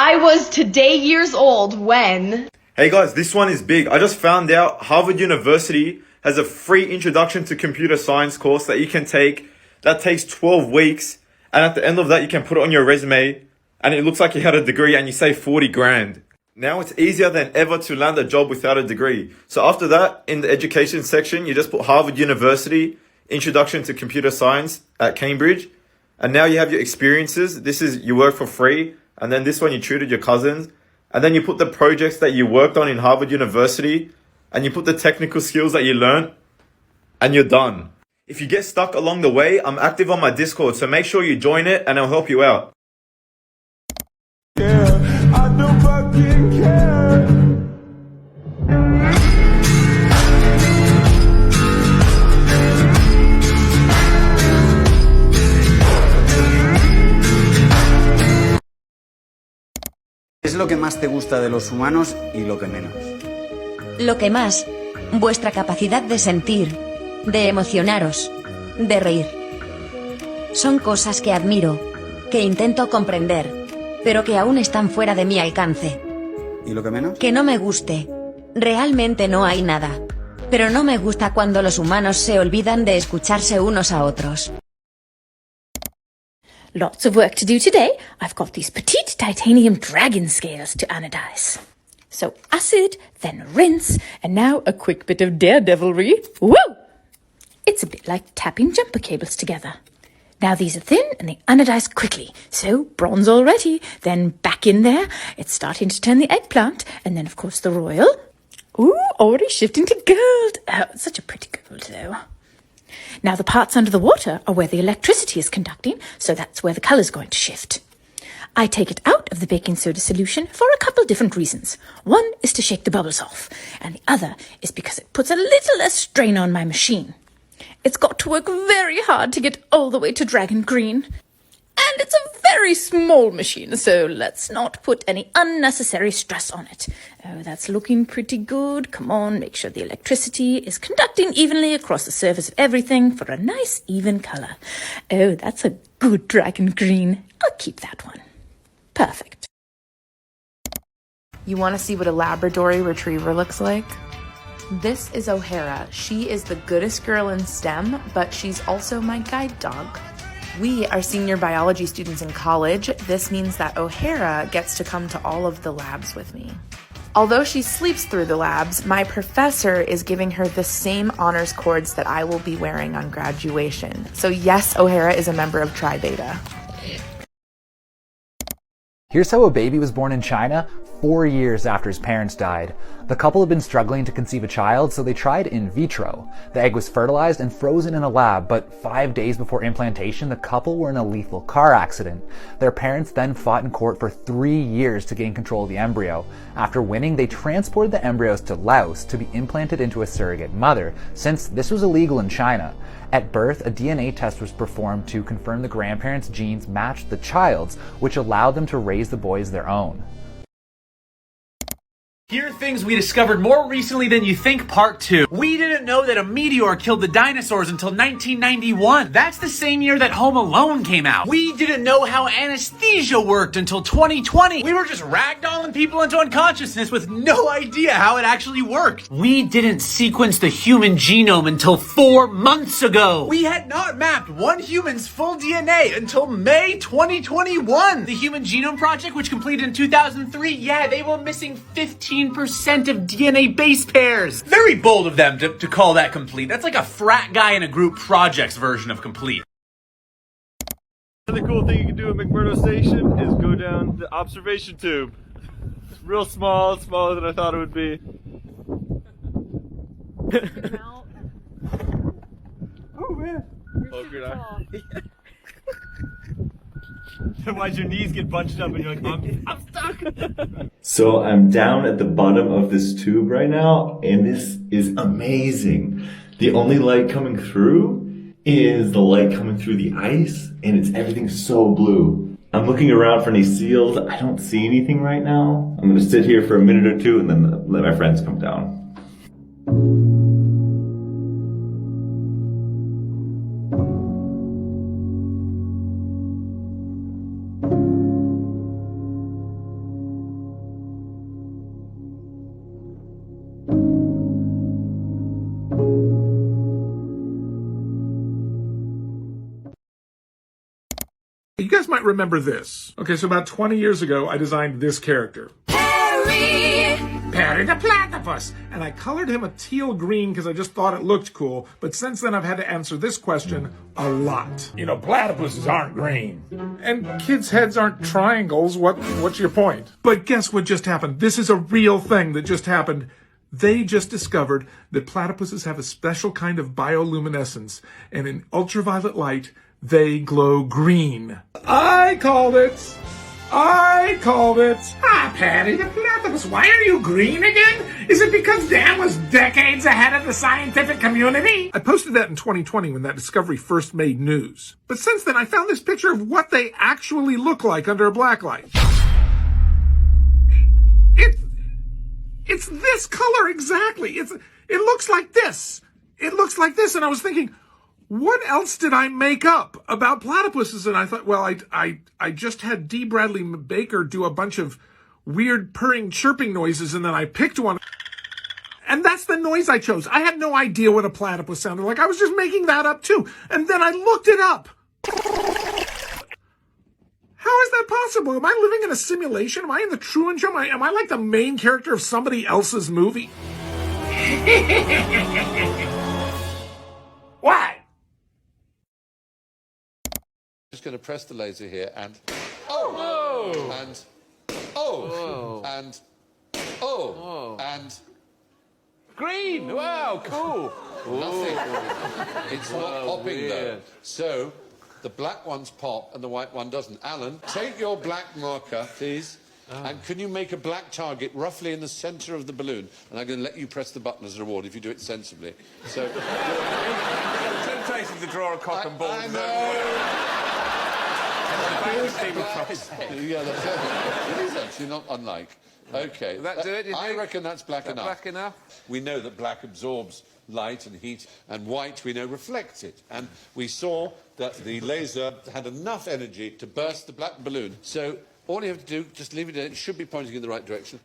I was today years old when... Hey guys, this one is big. I just found out Harvard University has a free introduction to computer science course that you can take. That takes 12 weeks. And at the end of that, you can put it on your resume. And it looks like you had a degree and you save 40 grand. Now it's easier than ever to land a job without a degree. So after that, in the education section, you just put Harvard University, Introduction to Computer Science at Cambridge. And now you have your experiences. This is, you work for free. And then this one, you tutored your cousins. And then you put the projects that you worked on in Harvard University. And you put the technical skills that you learned. And you're done. If you get stuck along the way, I'm active on my Discord. So make sure you join it and I'll help you out. Yeah, I don't fucking care. ¿Qué es lo que más te gusta de los humanos y lo que menos? Lo que más, vuestra capacidad de sentir, de emocionaros, de reír. Son cosas que admiro, que intento comprender, pero que aún están fuera de mi alcance. ¿Y lo que menos? Que no me guste. Realmente no hay nada. Pero no me gusta cuando los humanos se olvidan de escucharse unos a otros. Lots of work to do today. I've got these petite titanium dragon scales to anodize. So acid, then rinse, and now a quick bit of daredevilry. Woo! It's a bit like tapping jumper cables together. Now these are thin and they anodize quickly. So bronze already, then back in there. It's starting to turn the eggplant, and then of course the royal. Ooh, already shifting to gold. Oh, it's such a pretty gold though. Now the parts under the water are where the electricity is conducting, so that's where the color's going to shift. I take it out of the baking soda solution for a couple different reasons. One is to shake the bubbles off, and the other is because it puts a little less strain on my machine. It's got to work very hard to get all the way to dragon green. And it's a very small machine, so let's not put any unnecessary stress on it. Oh, that's looking pretty good. Come on, make sure the electricity is conducting evenly across the surface of everything for a nice even color. Oh, that's a good dragon green. I'll keep that one. Perfect. You want to see what a Labrador retriever looks like? This is O'Hara. She is the goodest girl in STEM, but she's also my guide dog. We are senior biology students in college. This means that O'Hara gets to come to all of the labs with me. Although she sleeps through the labs, my professor is giving her the same honors cords that I will be wearing on graduation. So yes, O'Hara is a member of Tri Beta. Here's how a baby was born in China 4 years after his parents died. The couple had been struggling to conceive a child, so they tried in vitro. The egg was fertilized and frozen in a lab, but 5 days before implantation, the couple were in a lethal car accident. Their parents then fought in court for 3 years to gain control of the embryo. After winning, they transported the embryos to Laos to be implanted into a surrogate mother, since this was illegal in China. At birth, a DNA test was performed to confirm the grandparents' genes matched the child's, which allowed them to raise the boy as their own. Here are things we discovered more recently than you think, part 2. We didn't know that a meteor killed the dinosaurs until 1991. That's the same year that Home Alone came out. We didn't know how anesthesia worked until 2020. We were just ragdolling people into unconsciousness with no idea how it actually worked. We didn't sequence the human genome until 4 months ago. We had not mapped one human's full DNA until May 2021. The Human Genome Project, which completed in 2003, yeah, they were missing 15% of DNA base pairs. Very bold of them to call that complete. That's like a frat guy in a group projects version of complete. Another cool thing you can do at McMurdo Station is go down the observation tube. It's real small, smaller than I thought it would be. Oh man! Why'd your knees get bunched up and you're like, I'm stuck? So I'm down at the bottom of this tube right now, and this is amazing. The only light coming through is the light coming through the ice, and everything's so blue. I'm looking around for any seals. I don't see anything right now. I'm gonna sit here for a minute or two and then let my friends come down. You guys might remember this. Okay, so about 20 years ago, I designed this character. Perry the Platypus! And I colored him a teal green because I just thought it looked cool, but since then I've had to answer this question a lot. You know, platypuses aren't green. And kids' heads aren't triangles. What's your point? But guess what just happened? This is a real thing that just happened. They just discovered that platypuses have a special kind of bioluminescence, and in ultraviolet light, they glow green. I called it! I called it! Ah, Patty the Platypus, why are you green again? Is it because Dan was decades ahead of the scientific community? I posted that in 2020 when that discovery first made news. But since then, I found this picture of what they actually look like under a blacklight. It's this color exactly. It looks like this. It looks like this, and I was thinking, what else did I make up about platypuses? And I thought, well, I just had D. Bradley Baker do a bunch of weird purring, chirping noises, and then I picked one. And that's the noise I chose. I had no idea what a platypus sounded like. I was just making that up too. And then I looked it up. How is that possible? Am I living in a simulation? Am I in the Truman Show? Am I like the main character of somebody else's movie? What? Just going to press the laser here and oh, and oh, and oh, and green. Wow, cool. Nothing. It's not popping though. So the black ones pop and the white one doesn't. Alan, take your black marker, please. And can you make a black target roughly in the centre of the balloon? And I'm going to let you press the button as a reward if you do it sensibly. So, temptation to draw a cock and ball. I know. Yeah, it is actually not unlike. Okay. Will that do it? I reckon that's black enough. Black enough? We know that black absorbs light and heat, and white, we know, reflects it. And we saw that the laser had enough energy to burst the black balloon. So all you have to do, just leave it in. It should be pointing in the right direction.